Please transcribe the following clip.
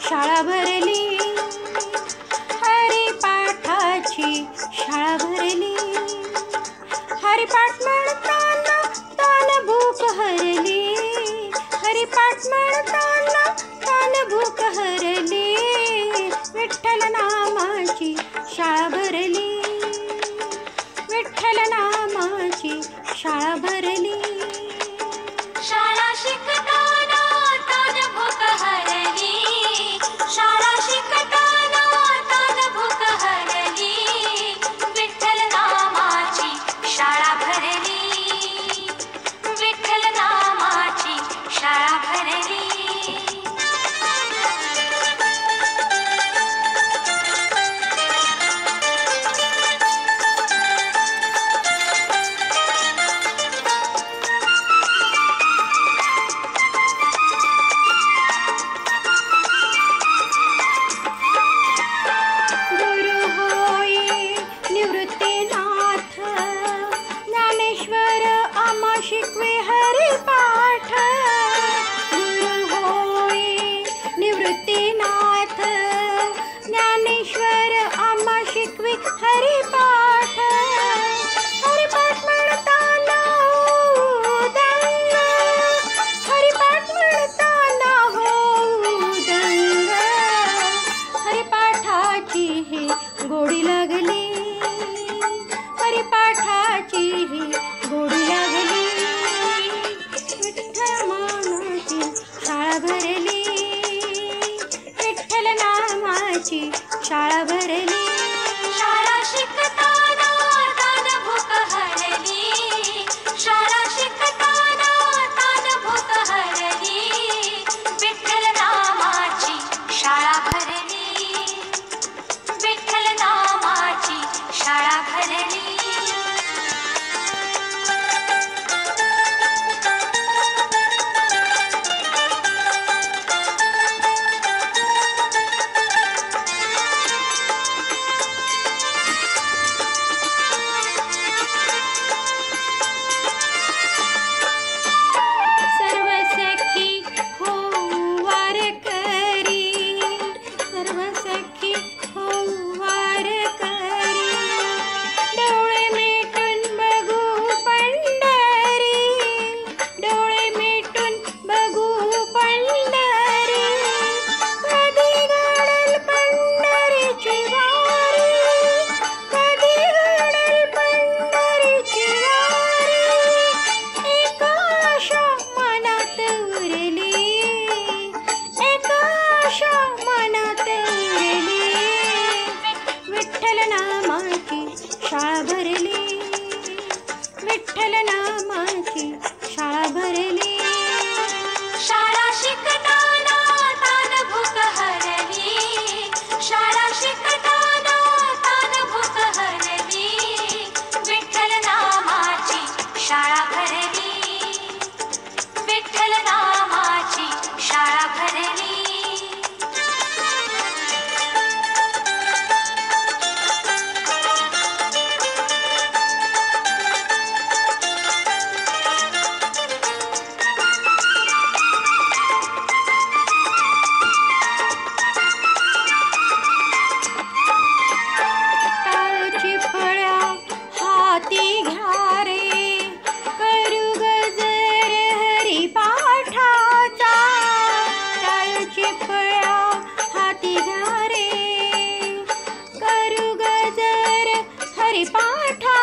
शाळा भरली, हरिपाठाची शाळा भरली. हरिपाठ म्हणताना तान भूक हरली, हरिपाठ म्हणताना तान भूक हरली. विठ्ठल नामाची शाळा भरली, विठ्ठल नामाची शाळा भरली. शाळा शिकताना तान भूक हरली, शाळा शिकताना तान भूक हरली. विठ्ठल नामाची शाळा भरली, विठ्ठल नामाची शाळा भरली. शिकवे हरिपाठ, गुरु होई निवृत्तीनाथ. ज्ञानेश्वर आम्हा शिकवे हरिपाठ. हरिपाठ म्हणताना दंग, हरिपाठ म्हणताना दंग. हरिपाठाची ही गोडी लागली, हरिपाठाची ही गोडी लागली. शाळा भरली, विठ्ठल नामाची शाळा भरली. शाळा शिकताना तान भूक हरली, शाळा शिकताना तान भूक हरली. विठ्ठल नामाची शाळा भरली, विठ्ठल नामाची शाळा भरली. शाळा भरली, विठ्ठल नामाची शाळा भरली. शाळा शिकताना तान भूक हरली, शाळा शिकताना तान भूक हरली. विठ्ठल नामाची शाळा भरली, विठ्ठल नामाची शाळा भरली. हरिपाठा